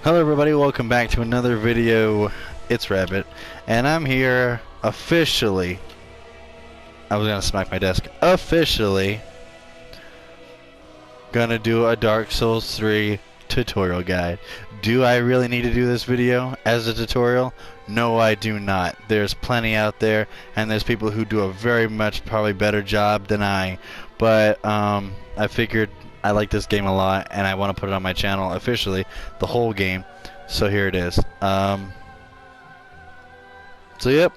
Hello everybody, welcome back to another video. It's Rabbit, and I'm here officially. I was gonna smack my desk. Officially gonna do a Dark Souls 3 tutorial guide. Do I really need to do this video as a tutorial? No, I do not. There's plenty out there, and there's people who do a very much probably better job than I. But I figured I like this game a lot, and I want to put it on my channel officially, the whole game. So here it is. So yep.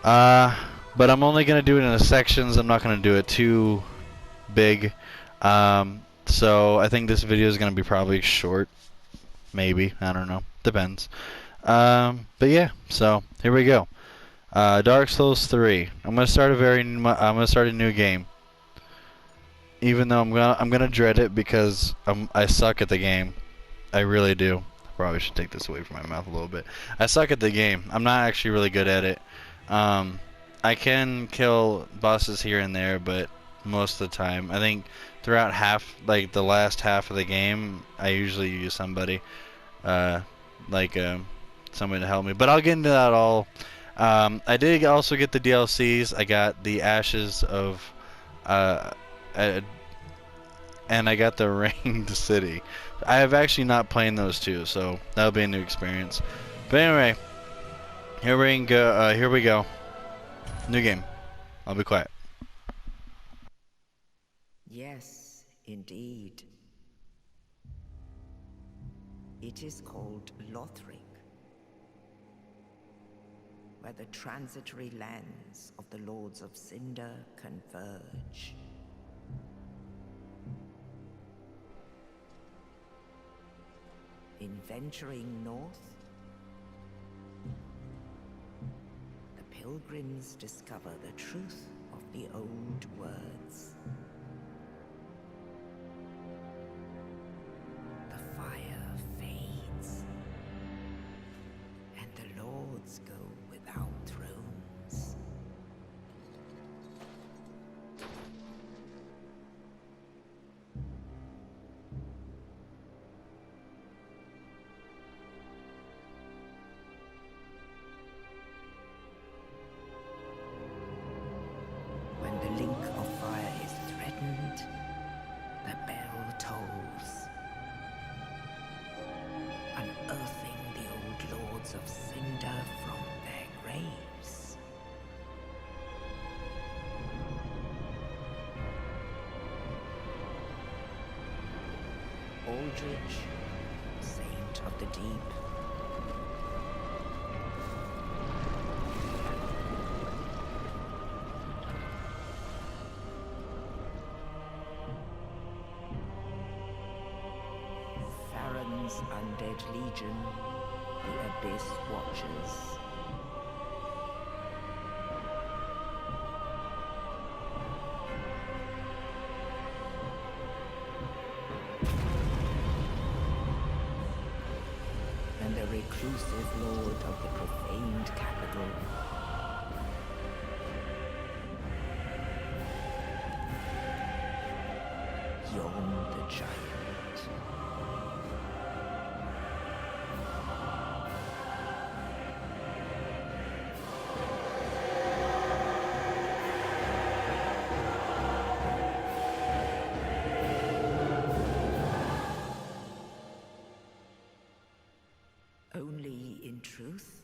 But I'm only gonna do it in sections. I'm not gonna do it too big. So I think this video is gonna be probably short. Maybe, I don't know. Depends. But yeah. So here we go. Dark Souls 3. I'm gonna start a new game. Even though I'm gonna dread it because I suck at the game. I really do. Probably should take this away from my mouth a little bit. I suck at the game. I'm not actually really good at it. I can kill bosses here and there, but most of the time, I think throughout the last half of the game, I usually use somebody, somebody to help me. But I'll get into that all. I did also get the DLCs. I got the Ashes of, and I got the Ringed City. I have actually not played those two, so that'll be a new experience. But anyway, here we go. Here we go. New game. I'll be quiet. Yes, indeed. It is called Lothric, where the transitory lands of the Lords of Cinder converge. In venturing north, the pilgrims discover the truth of the old words. The fire fades, and the lords go without thrones. When the link of fire is threatened, the bell tolls, unearthing the old lords of Cinder from their graves. Aldrich, saint of the deep, Farron's undead legion, the Abyss Watchers. And the reclusive lord of the profaned capital. Yom the Giant. Only in truth,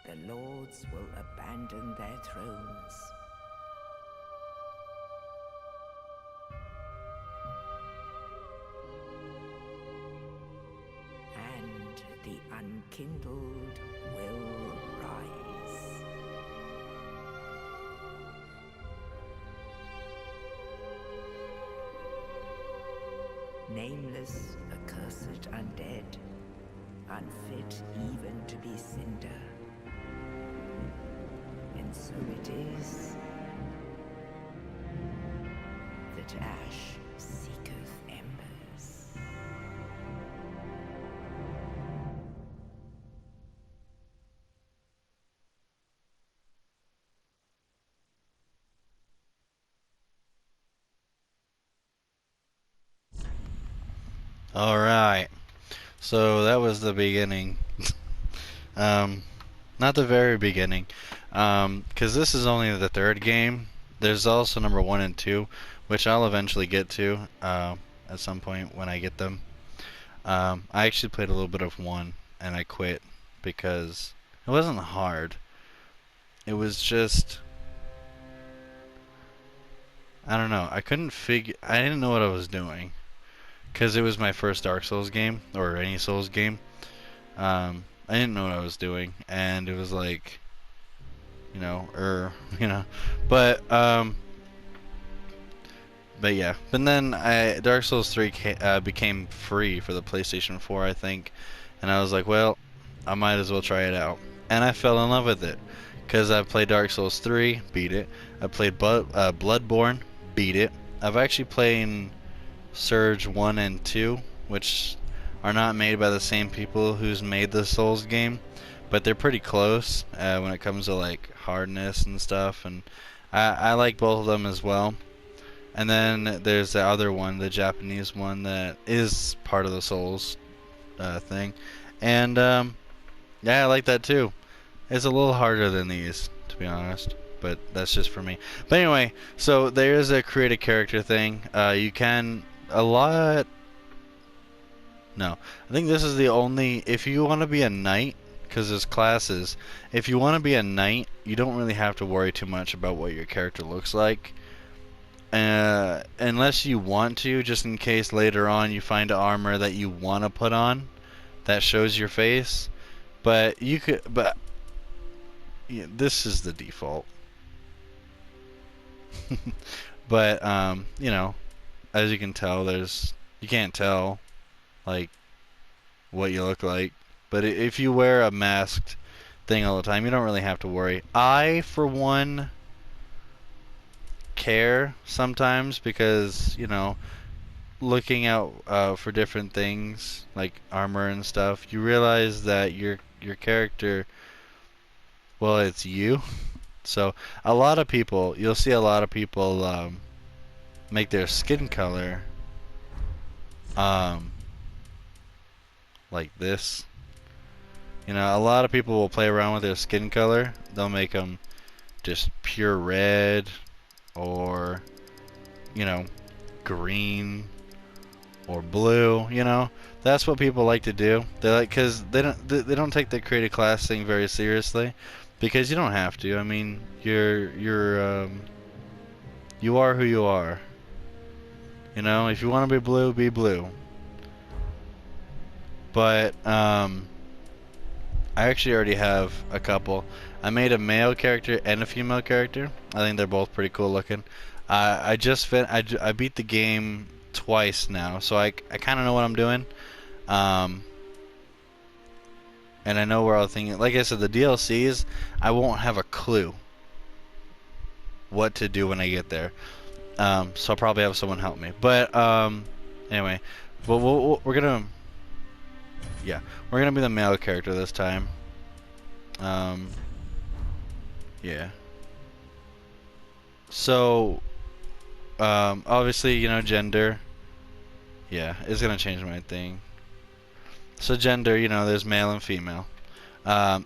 the lords will abandon their thrones. And the unkindled will rise. Nameless, accursed undead, unfit even to be Cinder. And so it is that ash seeketh embers. Alright, so that was the beginning. um, Not the very beginning, because this is only the third game. There's also number 1 and 2, which I'll eventually get to at some point when I get them. I actually played a little bit of 1 and I quit because it wasn't hard. It was just, I don't know. I didn't know what I was doing because it was my first Dark Souls game or any Souls game. I didn't know what I was doing, and it was like, you know, you know, but yeah. But then Dark Souls 3 became free for the PlayStation 4, I think, and I was like, well, I might as well try it out, and I fell in love with it, because I played Dark Souls 3, beat it. I played Bloodborne, beat it. I've actually played Surge 1 and 2, which are not made by the same people who's made the Souls game, but they're pretty close when it comes to like hardness and stuff, and I like both of them as well. And then there's the other one, the Japanese one that is part of the Souls thing, and yeah, I like that too. It's a little harder than these, to be honest, but that's just for me. But anyway, so there's a create a character thing. You can a lot. No, I think this is the only. If you want to be a knight, because there's classes. If you want to be a knight, you don't really have to worry too much about what your character looks like. Unless you want to, just in case later on you find armor that you want to put on that shows your face. But you could, but yeah, this is the default. But you know, as you can tell, you can't tell like what you look like. But if you wear a masked thing all the time, you don't really have to worry. I, for one, care sometimes because, you know, looking out for different things like armor and stuff, you realize that your character, well, it's you. So a lot of people, you'll see a lot of people make their skin color like this. You know, a lot of people will play around with their skin color. They'll make them just pure red or, you know, green or blue, you know. That's what people like to do. They like, cuz they don't take the creative class thing very seriously, because you don't have to. I mean, you are who you are. You know, if you want to be blue, be blue. But I actually already have a couple. I made a male character and a female character. I think they're both pretty cool looking. I beat the game twice now, so I kind of know what I'm doing. And I know where I'll think. Like I said, the DLCs, I won't have a clue what to do when I get there. So I'll probably have someone help me. But anyway, we're gonna. Yeah, we're gonna be the male character this time. Yeah. So, obviously, you know, gender. Yeah, it's gonna change my thing. So gender, you know, there's male and female.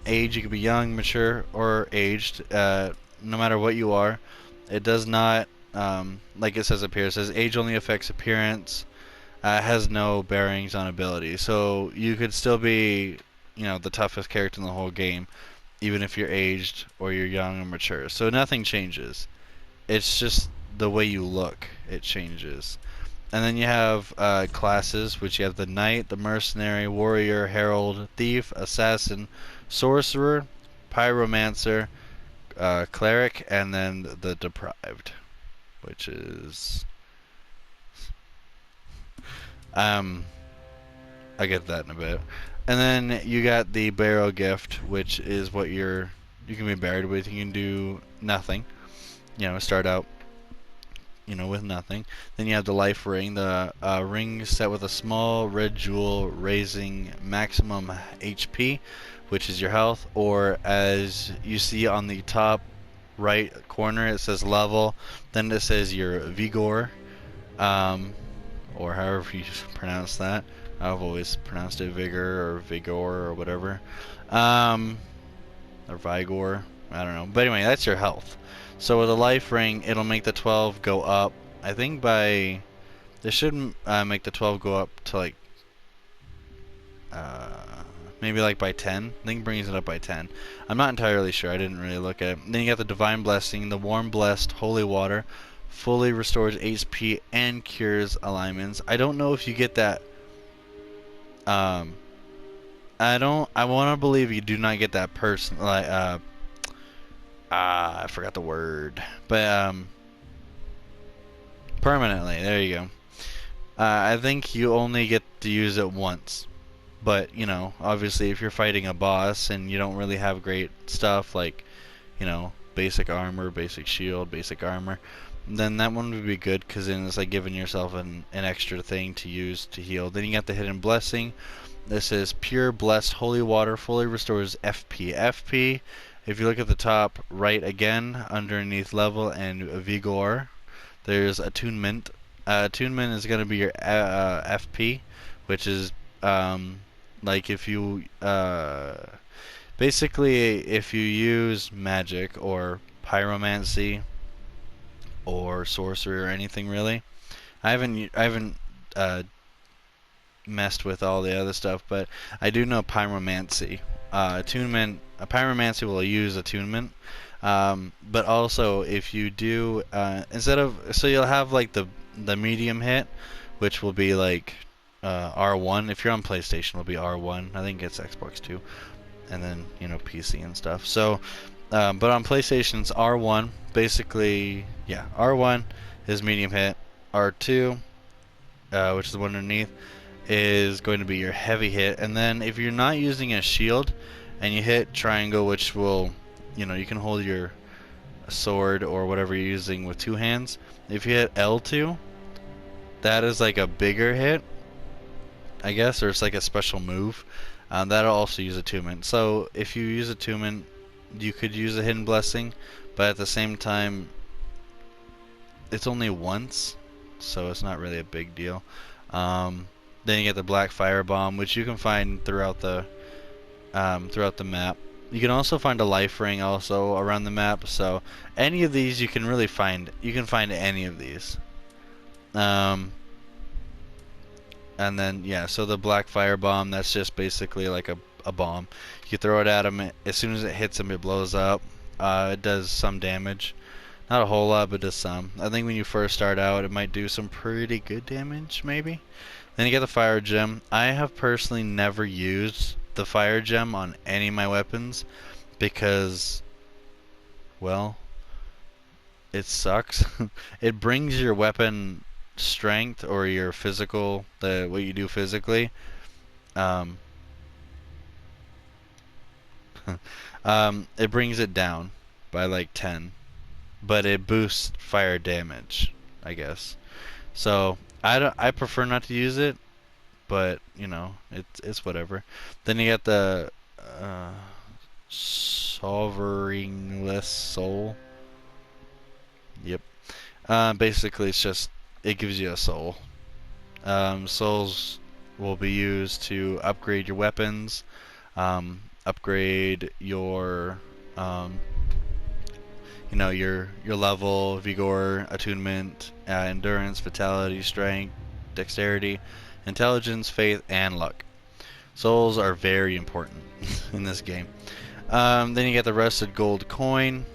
Age, you could be young, mature, or aged. No matter what you are, it does not, like it says up here, it says age only affects appearance. Has no bearings on ability. So you could still be, you know, the toughest character in the whole game, even if you're aged or you're young or mature. So nothing changes. It's just the way you look. It changes. And then you have classes, which you have the knight, the mercenary, warrior, herald, thief, assassin, sorcerer, pyromancer, cleric, and then the deprived, which is I get that in a bit. And then you got the burial gift, which is what you can be buried with. You can do nothing. You know, start out, you know, with nothing. Then you have the life ring. The ring set with a small red jewel, raising maximum HP, which is your health. Or as you see on the top right corner, it says level. Then it says your vigor. or however you pronounce that. I've always pronounced it Vigor or Vigor or whatever. Or Vigor. I don't know. But anyway, that's your health. So with a life ring, it'll make the 12 go up. I think by... This should make the 12 go up to like... maybe like by 10. I think it brings it up by 10. I'm not entirely sure. I didn't really look at it. Then you got the Divine Blessing, the Warm Blessed Holy Water. Fully restores HP and cures alignments. I don't know if you get that. I want to believe you do not get that person. Like, I forgot the word. But, permanently. There you go. I think you only get to use it once. But, you know, obviously if you're fighting a boss and you don't really have great stuff like, you know, basic armor, basic shield, basic armor, then that one would be good because then it's like giving yourself an extra thing to use to heal. Then you got the Hidden Blessing. This is Pure Blessed Holy Water, fully restores FP. FP, if you look at the top right again, underneath level and Vigor, there's Attunement. Attunement is going to be your FP, which is like if you basically if you use magic or pyromancy or sorcery or anything really. I haven't messed with all the other stuff, but I do know pyromancy. Attunement, pyromancy will use attunement, but also if you do instead of, so you'll have like the medium hit, which will be like R1. If you're on PlayStation, it'll be R1. I think it's Xbox too, and then you know PC and stuff. So, but on PlayStation it's R1. Basically, yeah, R1 is medium hit. R2, which is the one underneath, is going to be your heavy hit. And then if you're not using a shield and you hit triangle, which will, you know, you can hold your sword or whatever you're using with two hands. If you hit L2, that is like a bigger hit, I guess, or it's like a special move. That'll also use attunement. So if you use attunement, you could use a Hidden Blessing, but at the same time, it's only once, so it's not really a big deal. Then you get the Black Firebomb, which you can find throughout the map. You can also find a life ring also around the map. So any of these you can really find. You can find any of these. And then yeah, so the Black Firebomb, that's just basically like a bomb. You throw it at him. As soon as it hits him, it blows up. It does some damage. Not a whole lot, but does some. I think when you first start out, it might do some pretty good damage, maybe. Then you get the Fire Gem. I have personally never used the Fire Gem on any of my weapons because, well, it sucks. It brings your weapon strength or your physical, what you do physically, it brings it down by like 10, but it boosts fire damage, I guess. So I prefer not to use it, but you know, it's whatever. Then you got the Sovereignless Soul. Yep. Basically, it's just, it gives you a soul. Souls will be used to upgrade your weapons, upgrade your you know, your level, vigor, attunement, endurance, vitality, strength, dexterity, intelligence, faith, and luck. Souls are very important in this game. Then you get the Rusted Gold Coin.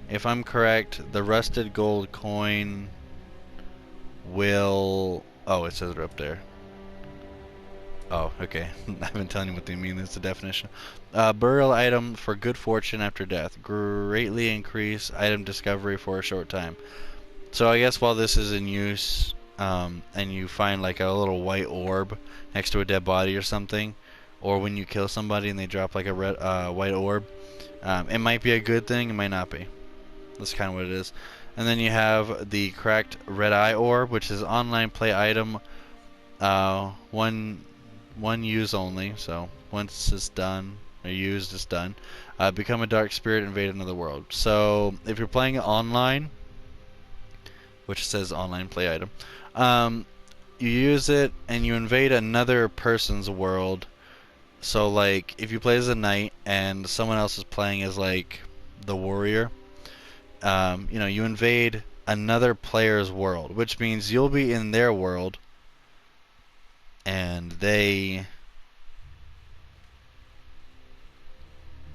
If I'm correct, the Rusted Gold Coin will... Oh, it says it up there. Oh, okay. I've been telling you what they mean. That's the definition. Burial item for good fortune after death. Greatly increase item discovery for a short time. So I guess while this is in use, and you find like a little white orb next to a dead body or something, or when you kill somebody and they drop like a red, white orb, it might be a good thing, it might not be. That's kind of what it is. And then you have the Cracked Red Eye Orb, which is online play item, one use only, so once it's done or used, it's done. Become a dark spirit, invade another world. So if you're playing online, which says online play item, Um, you use it and you invade another person's world. So like if you play as a knight and someone else is playing as like the warrior, you know, you invade another player's world, which means you'll be in their world and they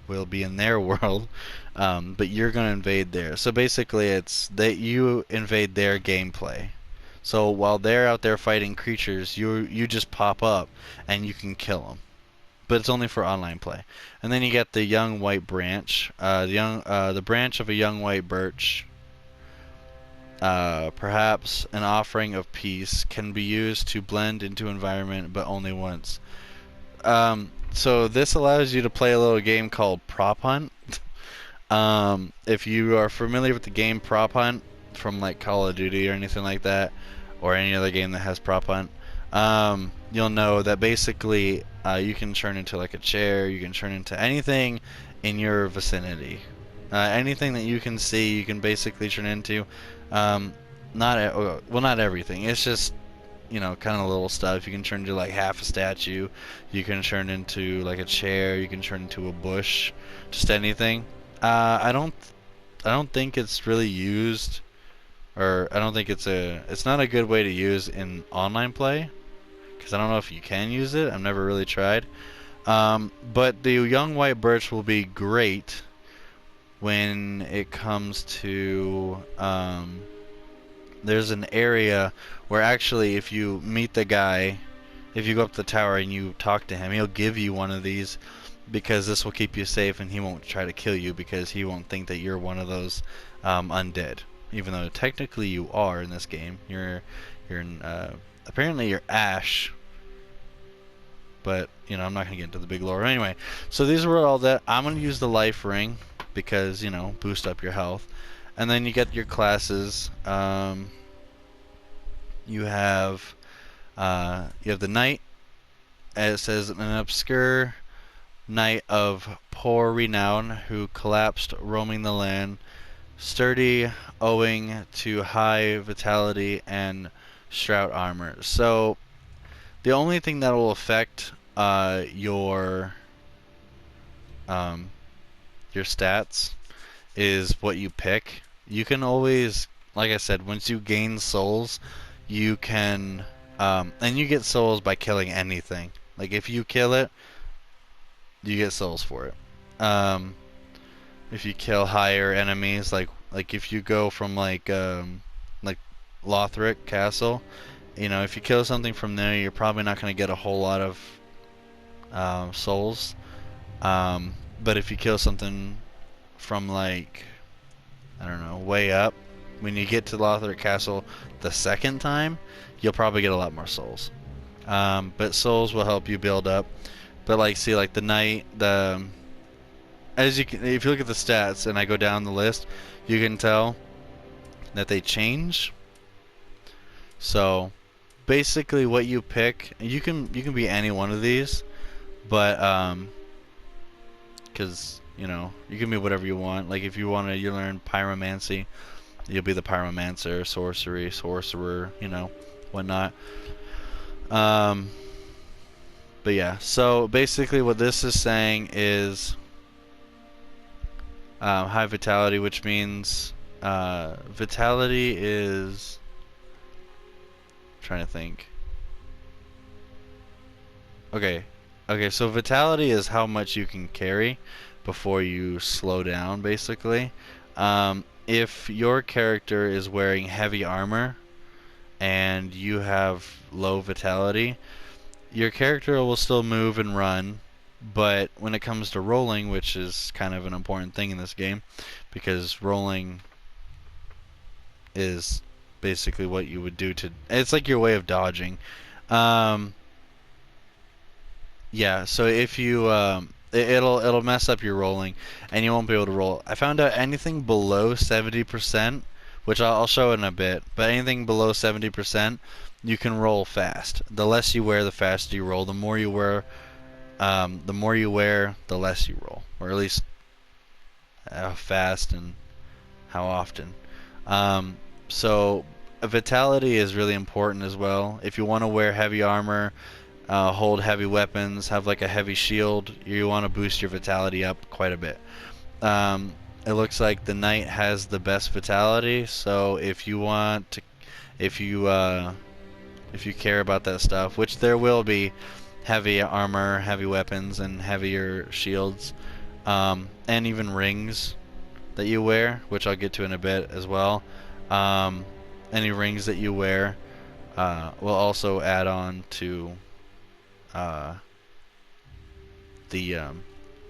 will be in their world, but you're going to invade theirs. So basically, it's that you invade their gameplay. So while they're out there fighting creatures, you just pop up and you can kill them. But it's only for online play. And then you get the young white branch, the branch of a young white birch. Perhaps an offering of peace can be used to blend into environment, but only once. So this allows you to play a little game called Prop Hunt. If you are familiar with the game Prop Hunt from like Call of Duty or anything like that, or any other game that has Prop Hunt, you'll know that basically you can turn into like a chair, you can turn into anything in your vicinity. Anything that you can see, you can basically turn into. Not everything. It's just, you know, kind of little stuff. You can turn into like half a statue. You can turn into like a chair. You can turn into a bush. Just anything. I don't think it's really used, or I don't think it's not a good way to use in online play, because I don't know if you can use it. I've never really tried. But the young white birch will be great when it comes to there's an area where actually if you meet the guy, if you go up the tower and you talk to him, he'll give you one of these, because this will keep you safe and he won't try to kill you, because he won't think that you're one of those undead, even though technically you are in this game. Apparently you're Ash, but you know, I'm not gonna get into the big lore. Anyway, so these were all that. I'm gonna use the life ring because, you know, boost up your health, and then you get your classes. You have the knight. It says an obscure knight of poor renown who collapsed roaming the land, sturdy owing to high vitality and strout armor. So the only thing that will affect your stats is what you pick. You can always, like I said, once you gain souls, you can, and you get souls by killing anything. Like if you kill it, you get souls for it. If you kill higher enemies, like if you go from like Lothric Castle, you know, if you kill something from there, you're probably not going to get a whole lot of souls. But if you kill something from like, I don't know, way up, when you get to Lothric Castle the second time, you'll probably get a lot more souls. But souls will help you build up. But like, see, like the knight, if you look at the stats and I go down the list, you can tell that they change. So basically, what you pick, you can be any one of these, but because you know, you can be whatever you want. Like if you want to, you learn pyromancy, you'll be the pyromancer, sorcerer, you know, whatnot. But yeah, so basically what this is saying is high vitality, which means vitality is, I'm trying to think. Okay, so vitality is how much you can carry before you slow down, basically. If your character is wearing heavy armor and you have low vitality, your character will still move and run, but when it comes to rolling, which is kind of an important thing in this game, because rolling is basically what you would do to, it's like your way of dodging. Yeah, so if you it'll mess up your rolling and you won't be able to roll. I found out anything below 70%, which I'll show in a bit, but anything below 70%, you can roll fast. The less you wear, the faster you roll. The more you wear, the less you roll, or at least how fast and how often. So vitality is really important as well. If you want to wear heavy armor, hold heavy weapons, have like a heavy shield, you want to boost your vitality up quite a bit. It looks like the knight has the best vitality, so if you want to, if you care about that stuff, which there will be heavy armor, heavy weapons, and heavier shields, and even rings that you wear, which I'll get to in a bit as well. Any rings that you wear will also add on to the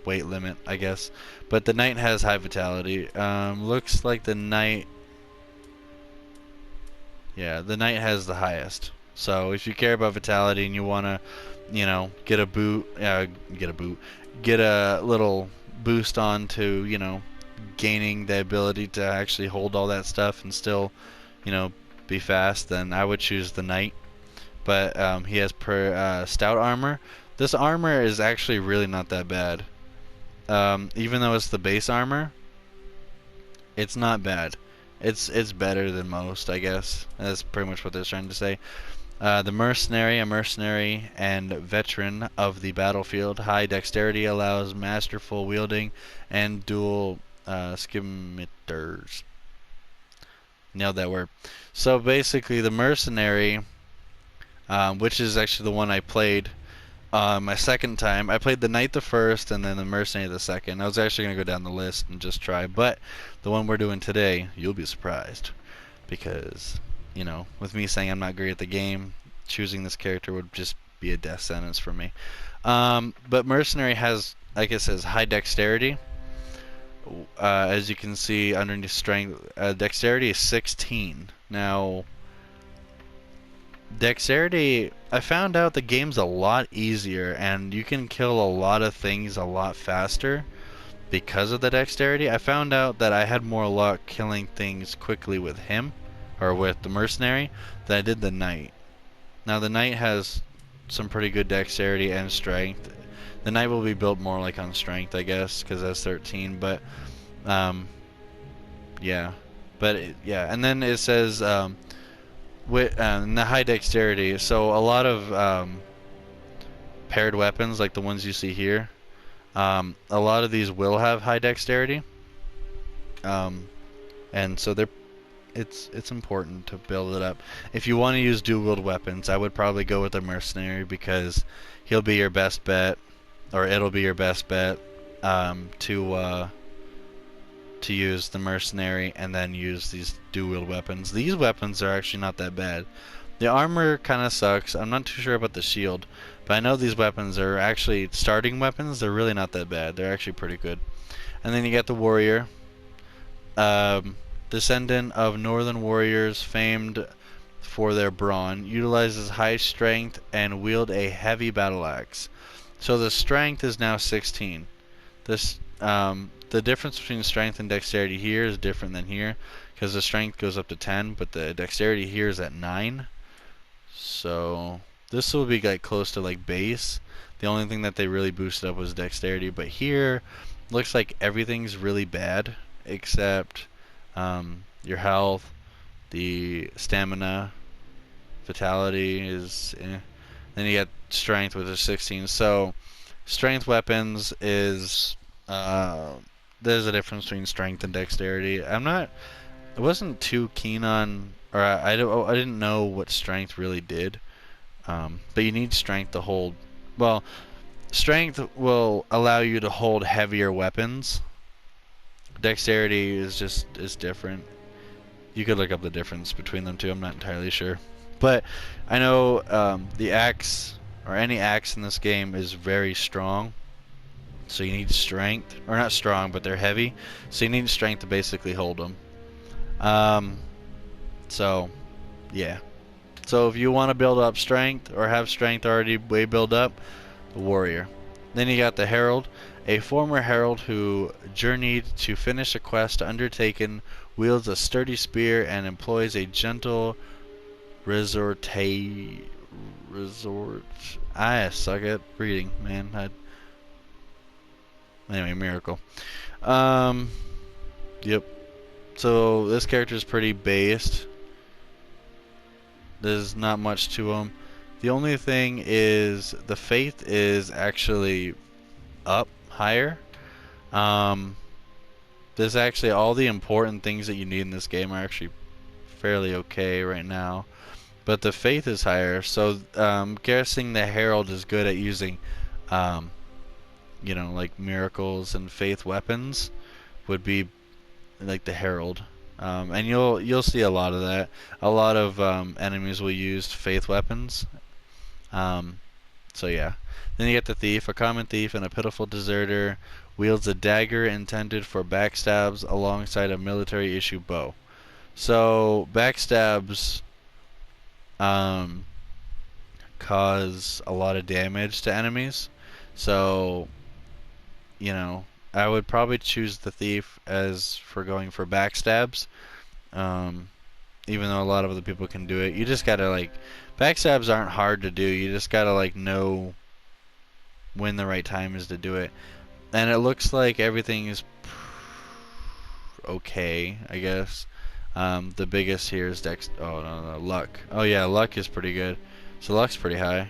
weight limit, I guess. But the knight has high vitality. Looks like the knight, yeah, the knight has the highest. So if you care about vitality and you want to, you know, get a little boost on to, you know, gaining the ability to actually hold all that stuff and still, you know, be fast, then I would choose the knight. But he has stout armor. This armor is actually really not that bad. Even though it's the base armor, it's not bad. It's better than most, I guess. That's pretty much what they're trying to say. The mercenary, a mercenary and veteran of the battlefield. High dexterity allows masterful wielding and dual scimitars. Nailed that word. So basically, the mercenary, which is actually the one I played my second time. I played the knight the first, and then the mercenary the second. I was actually gonna go down the list and just try, but the one we're doing today, you'll be surprised, because, you know, with me saying I'm not great at the game, choosing this character would just be a death sentence for me. But mercenary has, like it says, high dexterity. As you can see underneath strength, dexterity is 16. Now, dexterity, I found out the game's a lot easier and you can kill a lot of things a lot faster because of the dexterity. I found out that I had more luck killing things quickly with him, or with the mercenary, than I did the knight. Now the knight has some pretty good dexterity and strength. The knight will be built more like on strength, I guess, because that's 13. But yeah, yeah. And then it says with the high dexterity. So a lot of paired weapons, like the ones you see here, a lot of these will have high dexterity, and so it's important to build it up. If you want to use dual wield weapons, I would probably go with the mercenary, because he'll be your best bet, or it'll be your best bet to use the mercenary and then use these dual wield weapons. These weapons are actually not that bad. The armor kind of sucks. I'm not too sure about the shield, but I know these weapons are actually starting weapons. They're really not that bad. They're actually pretty good. And then you get the warrior, descendant of northern warriors famed for their brawn, utilizes high strength and wield a heavy battle axe. So the strength is now 16. This the difference between strength and dexterity here is different than here, because the strength goes up to 10, but the dexterity here is at 9. So this will be like close to like base. The only thing that they really boosted up was dexterity, but here looks like everything's really bad except your health, the stamina, vitality is then you get strength, with a 16. So strength weapons is there's a difference between strength and dexterity. I wasn't too keen on, or I didn't know what strength really did. But you need strength to hold. Well, strength will allow you to hold heavier weapons. Dexterity is different. You could look up the difference between them two. I'm not entirely sure, but I know the axe, or any axe in this game, is very strong. So you need strength, or not strong, but they're heavy. So you need strength to basically hold them. So yeah. So if you want to build up strength, or have strength already way built up, the warrior. Then you got the herald, a former herald who journeyed to finish a quest undertaken, wields a sturdy spear and employs a gentle resort. I suck at reading, man. Anyway, miracle. Yep. So this character is pretty based. There's not much to them. The only thing is the faith is actually up higher. Um, there's actually all the important things that you need in this game are actually fairly okay right now. But the faith is higher, so guessing the herald is good at using, you know, like miracles and faith weapons would be like the herald. And you'll see a lot of that. A lot of enemies will use faith weapons. So yeah. Then you get the thief. A common thief and a pitiful deserter wields a dagger intended for backstabs alongside a military issue bow. So backstabs cause a lot of damage to enemies. So, you know, I would probably choose the thief as for going for backstabs. Even though a lot of other people can do it, you just gotta like, backstabs aren't hard to do. You just gotta like know when the right time is to do it. And it looks like everything is okay, I guess. The biggest here is luck. Oh yeah, luck is pretty good. So luck's pretty high.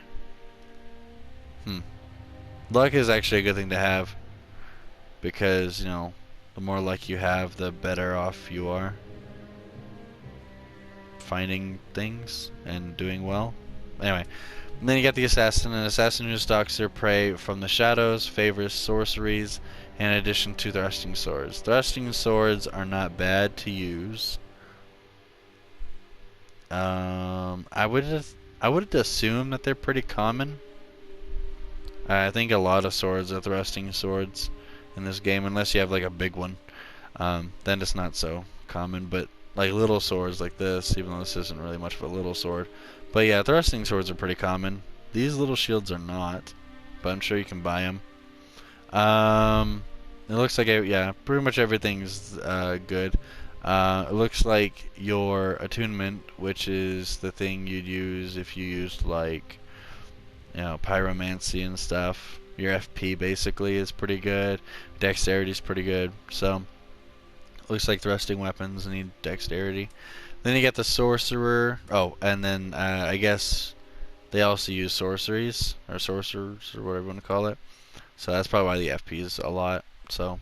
Luck is actually a good thing to have, because, you know, the more luck you have, the better off you are finding things and doing well. Anyway, and then you got the assassin. An assassin who stalks their prey from the shadows, favors sorceries, in addition to thrusting swords. Thrusting swords are not bad to use. I would assume that they're pretty common. I think a lot of swords are thrusting swords in this game, unless you have like a big one. Then it's not so common. But like little swords like this, even though this isn't really much of a little sword. But yeah, thrusting swords are pretty common. These little shields are not, but I'm sure you can buy them. It looks like, yeah, pretty much everything's good. It looks like your attunement, which is the thing you'd use if you used like, you know, pyromancy and stuff. Your FP basically is pretty good. Dexterity is pretty good. So looks like thrusting weapons need dexterity. Then you get the sorcerer. Oh, and then I guess they also use sorceries or sorcerers or whatever you want to call it. So that's probably why the FP is a lot. So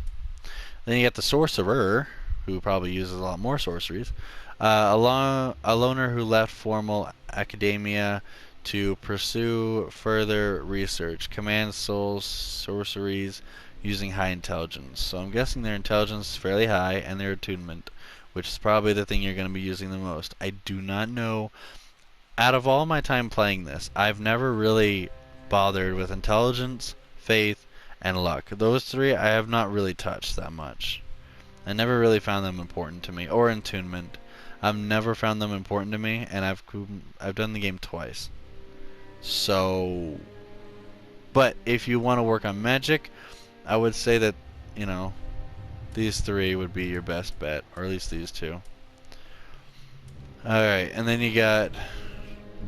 then you get the sorcerer, who probably uses a lot more sorceries. A loner who left formal academia to pursue further research. Commands souls sorceries using high intelligence. So I'm guessing their intelligence is fairly high, and their attunement, which is probably the thing you're going to be using the most. I do not know. Out of all my time playing this, I've never really bothered with intelligence, faith, and luck. Those three I have not really touched that much. I never really found them important to me. Or attunement. I've never found them important to me, and I've done the game twice. So, but if you want to work on magic, I would say that, you know, these three would be your best bet, or at least these two. Alright, and then you got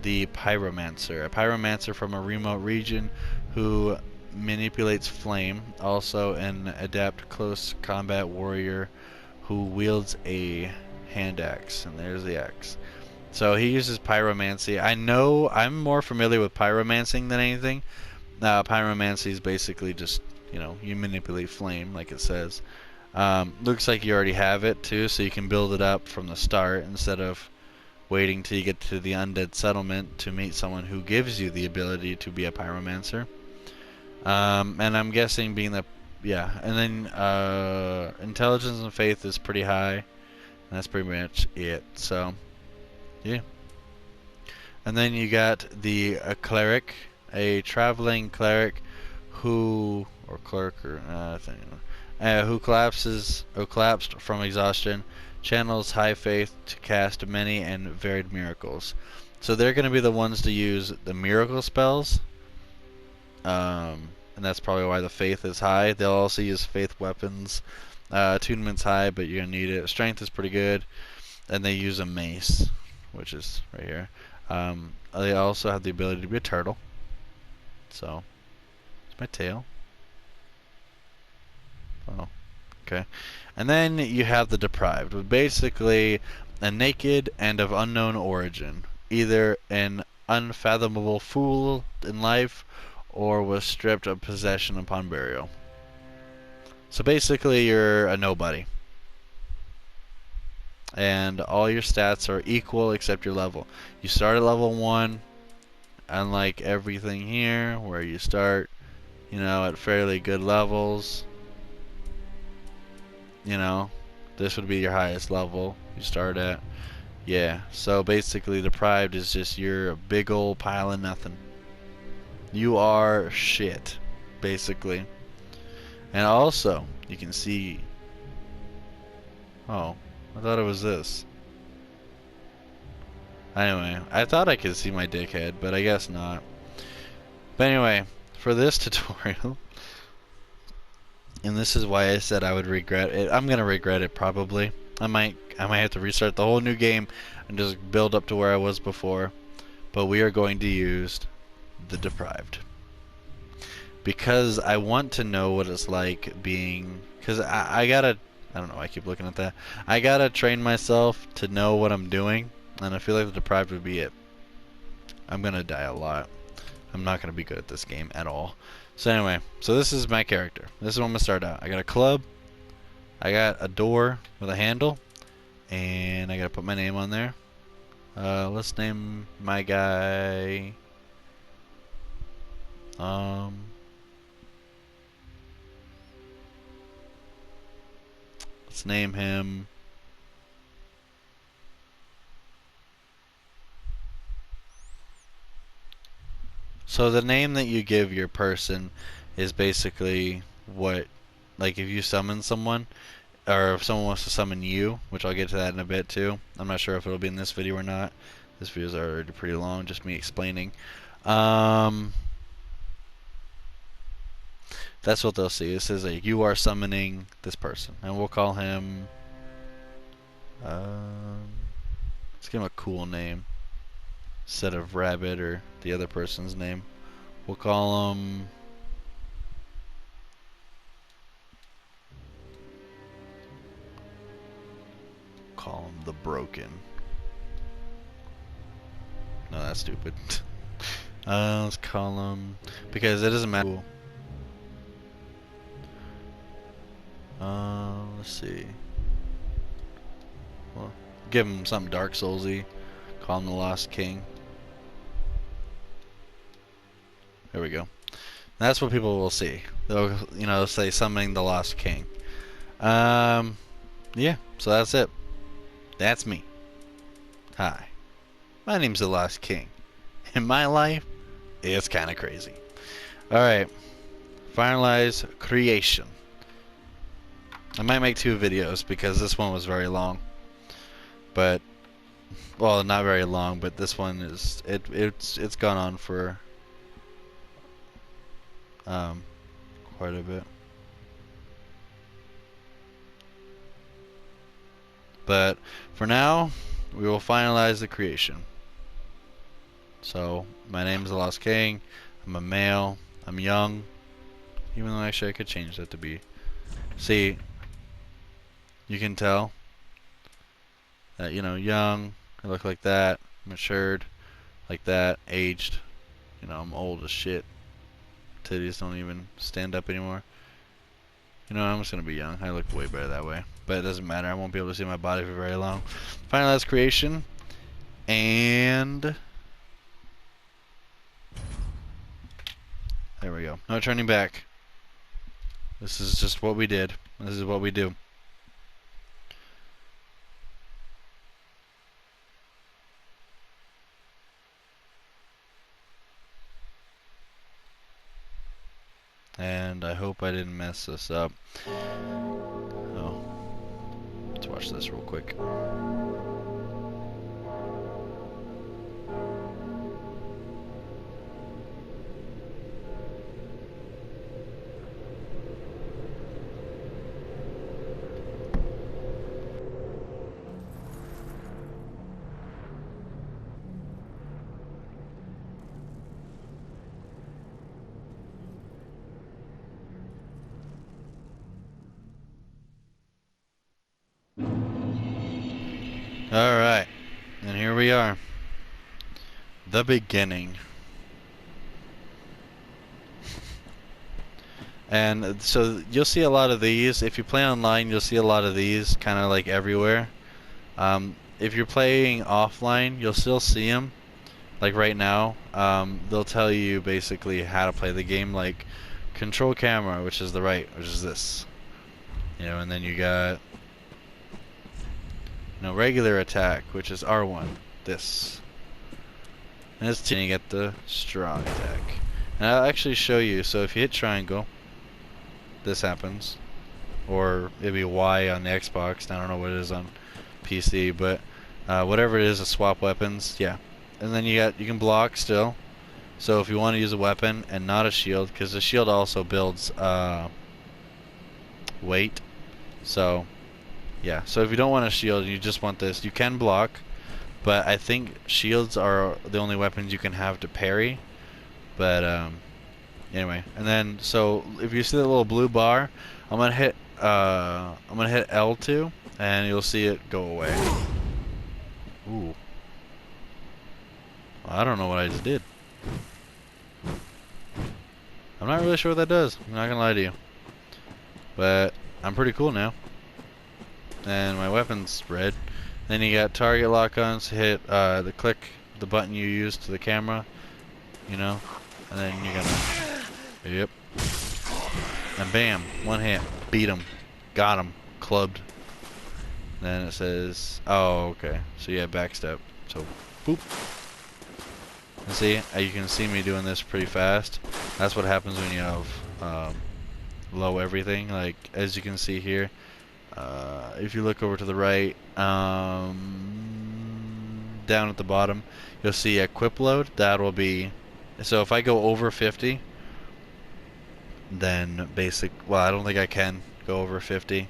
the Pyromancer. A Pyromancer from a remote region who manipulates flame. Also an adept close combat warrior who wields a hand axe. And there's the axe. So he uses pyromancy. I know I'm more familiar with pyromancing than anything. Pyromancy is basically just, you know, you manipulate flame, like it says. Looks like you already have it too, so you can build it up from the start instead of waiting till you get to the undead settlement to meet someone who gives you the ability to be a pyromancer. And I'm guessing being the, yeah, and then intelligence and faith is pretty high, and that's pretty much it. So yeah. And then you got the cleric, a traveling cleric who, or clerk, or who collapsed from exhaustion, channels high faith to cast many and varied miracles. So they're going to be the ones to use the miracle spells, and that's probably why the faith is high. They'll also use faith weapons. Attunement's high, but you're going to need it. Strength is pretty good, and they use a mace, which is right here. They also have the ability to be a turtle. So, it's my tail. Oh, okay. And then you have the deprived, basically a naked and of unknown origin. either an unfathomable fool in life or was stripped of possession upon burial. So basically, you're a nobody. And all your stats are equal except your level. You start at level 1, unlike everything here, where you start, you know, at fairly good levels. You know, this would be your highest level you start at. Yeah, so basically deprived is just you're a big old pile of nothing. You are shit, basically. And also, you can see... Oh, I thought it was this. Anyway, I thought I could see my dickhead, but I guess not. But anyway, for this tutorial, and this is why I said I would regret it. I'm gonna regret it probably. I might have to restart the whole new game and just build up to where I was before. But we are going to use the deprived. Because I want to know what it's like being... Because I gotta... I don't know why I keep looking at that. I gotta train myself to know what I'm doing. And I feel like the deprived would be it. I'm gonna die a lot. I'm not gonna be good at this game at all. So anyway, so this is my character. This is what I'm gonna start out. I got a club. I got a door with a handle. And I gotta put my name on there. Let's name my guy... Let's name him... So the name that you give your person is basically what, like if you summon someone, or if someone wants to summon you, which I'll get to that in a bit too. I'm not sure if it'll be in this video or not. This video is already pretty long, just me explaining. That's what they'll see. It says like you are summoning this person, and we'll call him. Let's give him a cool name instead of Rabbit or the other person's name. We'll call him. Call him the Broken. No, that's stupid. Let's call him because it doesn't matter. Let's see. Well, give him something Dark Soulsy. Call him the Lost King. There we go. That's what people will see. They'll, you know, say summoning the Lost King. Yeah. So that's it. That's me. Hi. My name's the Lost King. In my life, it's kind of crazy. All right. Finalize creation. I might make 2 videos because this one was very long. But, well, not very long, but this one is it's gone on for quite a bit. But for now, we will finalize the creation. So, my name is the Lost King. I'm a male. I'm young. Even though actually I could change that to be. See, you can tell that, you know, young, I look like that, matured, like that, aged, you know, I'm old as shit. Titties don't even stand up anymore. You know, I'm just gonna be young. I look way better that way. But it doesn't matter. I won't be able to see my body for very long. Finalize creation. And there we go. No turning back. This is just what we did. This is what we do. And I hope I didn't mess this up. Oh. Let's watch this real quick. Alright, and here we are. the beginning. And so you'll see a lot of these. If you play online, you'll see a lot of these kind of like everywhere. If you're playing offline, you'll still see them. Like right now, they'll tell you basically how to play the game, like control camera, which is the right, which is this. You know, and then you got, you know, regular attack, which is R1, this. And it's you get the strong attack. And I'll actually show you. So if you hit triangle, this happens, or it'd be Y on the Xbox. I don't know what it is on PC, but whatever it is, to swap weapons, yeah. And then you can block still. So if you want to use a weapon and not a shield, because the shield also builds weight. So yeah. So if you don't want a shield, you just want this, you can block. But I think shields are the only weapons you can have to parry. But anyway, and then so if you see the little blue bar, I'm gonna hit L2, and you'll see it go away. Ooh. Well, I don't know what I just did. I'm not really sure what that does. I'm not gonna lie to you. But I'm pretty cool now. And my weapon's red. Then you got target lock-ons. Hit the click the button you use to the camera, you know, and then you're gonna, yep, and bam, one hit, beat him, got him, clubbed. Then it says, oh, okay, so yeah, backstep. So boop. And see, you can see me doing this pretty fast. That's what happens when you have low everything. Like as you can see here. If you look over to the right, down at the bottom, you'll see equip load. That will be, so if I go over 50, then well, I don't think I can go over 50.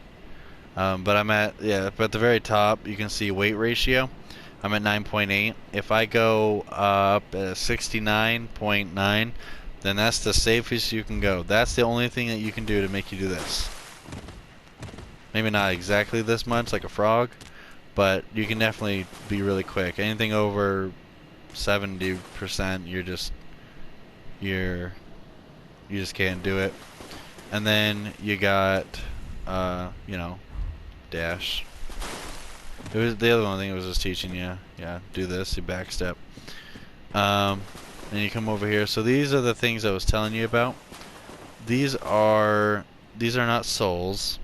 But I'm at, yeah, but at the very top, you can see weight ratio. I'm at 9.8. If I go up at 69.9, then that's the safest you can go. That's the only thing that you can do to make you do this. Maybe not exactly this much, like a frog, but you can definitely be really quick. Anything over 70%, you just can't do it. And then you got, you know, dash. It was the other one. I think it was just teaching you, yeah, do this, you backstep. And you come over here. So these are the things I was telling you about. These are not souls.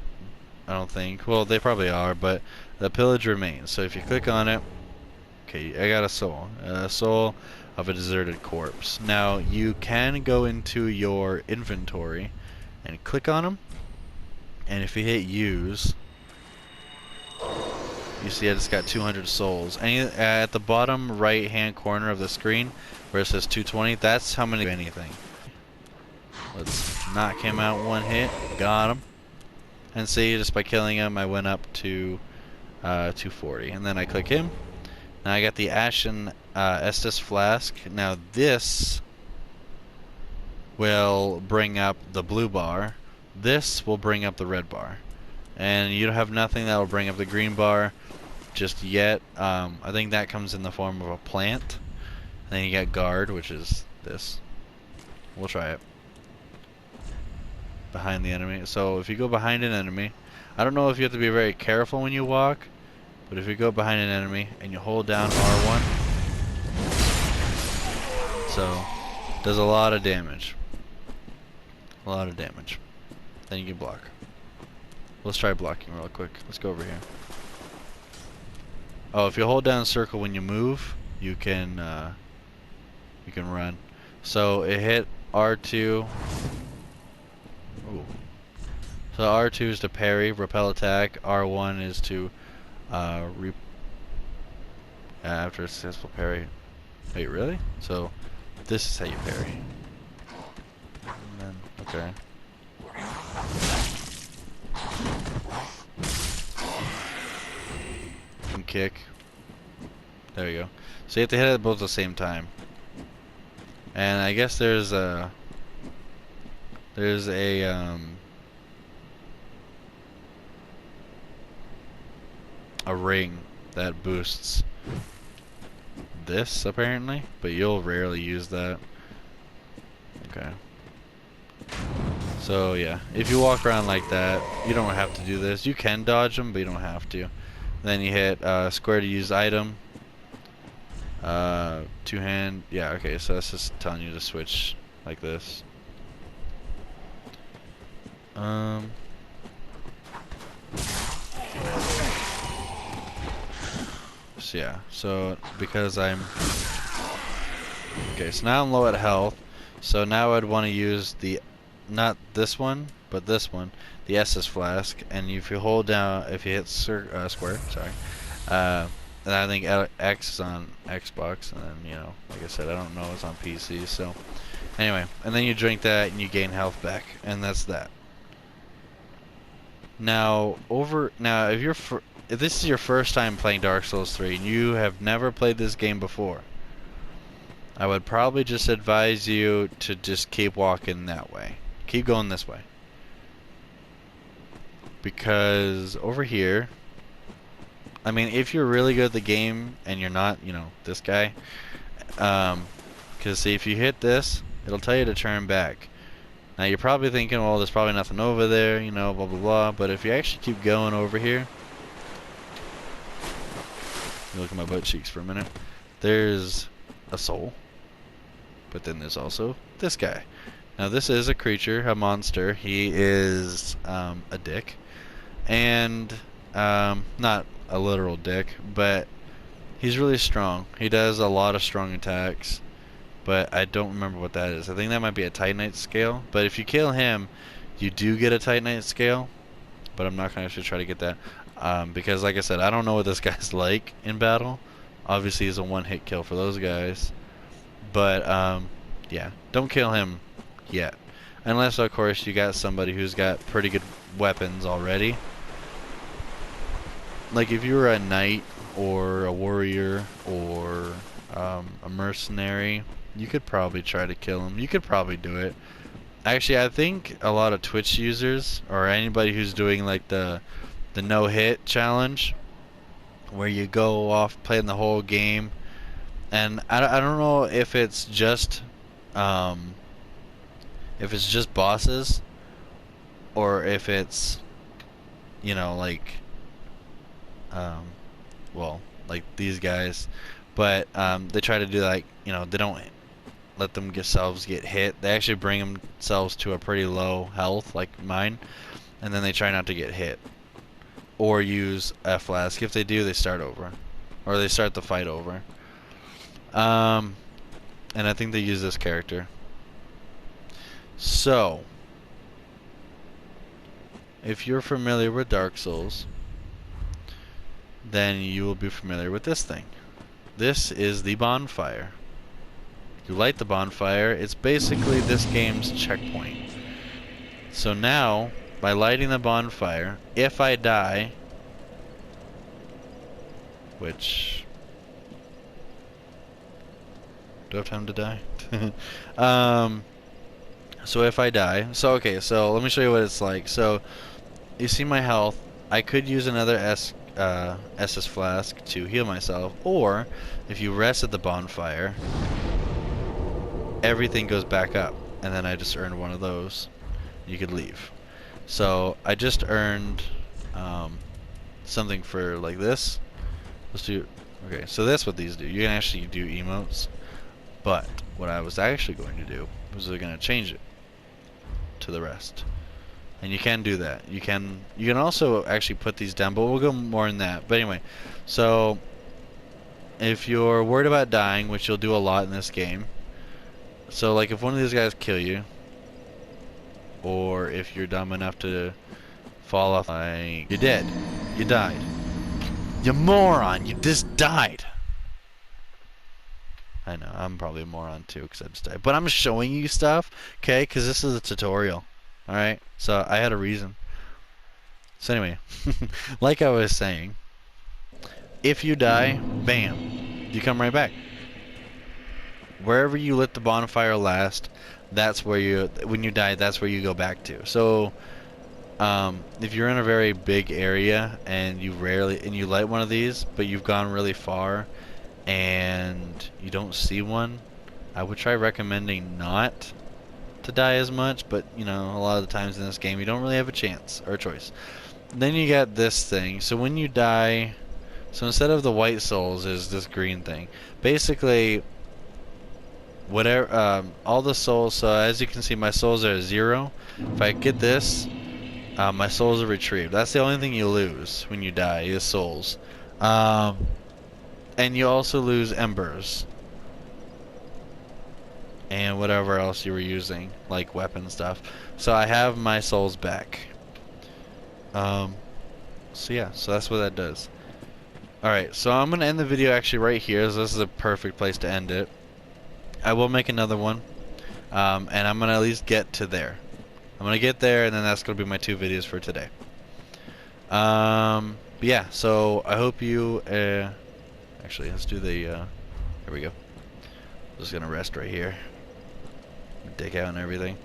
I don't think. Well, they probably are, but the pillage remains. So if you click on it, okay, I got a soul of a deserted corpse. Now you can go into your inventory and click on them, and if you hit use, you see I just got 200 souls. And at the bottom right hand corner of the screen where it says 220, that's how many anything. Let's knock him out one hit. Got him. And see, just by killing him, I went up to 240. And then I click him. Now I got the Ashen Estus Flask. Now this will bring up the blue bar. This will bring up the red bar. And you don't have nothing that will bring up the green bar just yet. I think that comes in the form of a plant. And then you got guard, which is this. We'll try it. Behind the enemy. So if you go behind an enemy, I don't know if you have to be very careful when you walk, but if you go behind an enemy and you hold down R1, so does a lot of damage. A lot of damage. Then you can block. Let's try blocking real quick. Let's go over here. Oh, if you hold down circle when you move, you can run. So it hit R2. Ooh. So R2 is to parry, repel attack. R1 is to after a successful parry. Wait, really? So this is how you parry. And then, okay. And kick. There you go. So you have to hit it both at the same time. And I guess there's a ring that boosts this apparently, but you'll rarely use that. Okay. So yeah, if you walk around like that, you don't have to do this. You can dodge them, but you don't have to. Then you hit square to use item. Two hand. Yeah, okay, so that's just telling you to switch like this. So yeah, so because I'm okay, so now I'm low at health, so now I'd want to use the not this one, but this one, the Estus flask, and if you hold down, if you hit square, sorry, and I think X is on Xbox, and then you know, like I said, I don't know it's on PC, so anyway, and then you drink that and you gain health back, and that's that. Now if this is your first time playing Dark Souls 3 and you have never played this game before, I would probably just advise you to just keep walking that way. Keep going this way. Because over here, I mean, if you're really good at the game and you're not, you know, this guy, because see, if you hit this, it'll tell you to turn back. Now you're probably thinking, well, there's probably nothing over there, you know, blah blah blah, but if you actually keep going over here, look at my butt cheeks for a minute, there's a soul, but then there's also this guy. Now this is a creature, a monster. He is a dick, and not a literal dick, but he's really strong. He does a lot of strong attacks, but I don't remember what that is. I think that might be a Titanite scale, but if you kill him, you do get a Titanite scale, but I'm not going to actually try to get that. Because like I said, I don't know what this guy's like in battle. Obviously he's a one-hit kill for those guys, but yeah, don't kill him yet, unless of course you got somebody who's got pretty good weapons already. Like if you were a knight or a warrior or a mercenary, you could probably try to kill him. You could probably do it. Actually, I think a lot of Twitch users or anybody who's doing like the no-hit challenge, where you go off playing the whole game, and I don't know if it's just bosses, or if it's, you know, like well, like these guys, but they try to do, like, you know, they don't let themselves get hit. They actually bring themselves to a pretty low health, like mine, and then they try not to get hit. Or use a flask. If they do, they start over. Or they start the fight over. And I think they use this character. So, if you're familiar with Dark Souls, then you will be familiar with this thing. This is the bonfire. You light the bonfire, it's basically this game's checkpoint. So now, by lighting the bonfire, if I die, which, do I have time to die? So if I die, so okay, so let me show you what it's like. So you see my health. I could use another Estus flask to heal myself, or if you rest at the bonfire, everything goes back up, and then I just earned one of those. You could leave. So I just earned something for like this. Let's do, okay, so that's what these do. You can actually do emotes, but what I was actually going to do was going to change it to the rest. And you can do that. You can also actually put these down, but we'll go more in that. But anyway, so if you're worried about dying, which you'll do a lot in this game, so like if one of these guys kill you, or if you're dumb enough to fall off, like, you're dead. You died. You moron, you just died. I know, I'm probably a moron too, because I just died. But I'm showing you stuff, okay, because this is a tutorial. Alright, so I had a reason. So anyway, like I was saying, if you die, bam, you come right back. Wherever you lit the bonfire last, that's where you, when you die, that's where you go back to. So if you're in a very big area and you light one of these, but you've gone really far and you don't see one, I would try recommending not to die as much, but you know, a lot of the times in this game you don't really have a chance or a choice. Then you got this thing. So when you die, so instead of the white souls is this green thing. Basically, whatever, all the souls, so as you can see my souls are 0. If I get this, my souls are retrieved. That's the only thing you lose when you die, is souls. And you also lose embers. And whatever else you were using, like weapon stuff. So I have my souls back. So yeah, so that's what that does. Alright, so I'm going to end the video actually right here, so this is a perfect place to end it. I will make another one, and I'm going to at least get to there. I'm going to get there, and then that's going to be my 2 videos for today. But yeah, so I hope you, actually, let's do the, here we go. I'm just going to rest right here. Dig out and everything.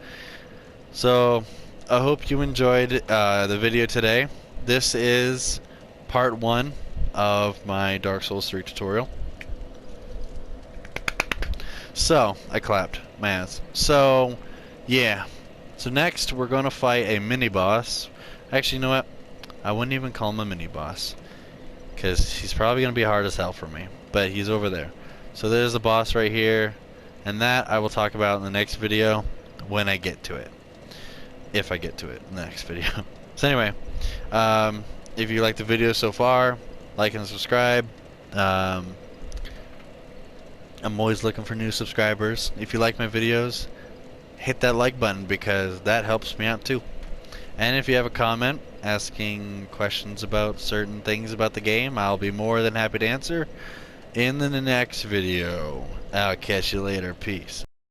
So, I hope you enjoyed the video today. This is part 1 of my Dark Souls 3 tutorial. So, I clapped my ass. So, yeah. So next we're going to fight a mini-boss. Actually, you know what? I wouldn't even call him a mini-boss, because he's probably going to be hard as hell for me. But he's over there. So there's the boss right here. And that I will talk about in the next video when I get to it. If I get to it in the next video. So anyway, if you like the video so far, like and subscribe. I'm always looking for new subscribers. If you like my videos, hit that like button because that helps me out too. And if you have a comment asking questions about certain things about the game, I'll be more than happy to answer in the next video. I'll catch you later. Peace.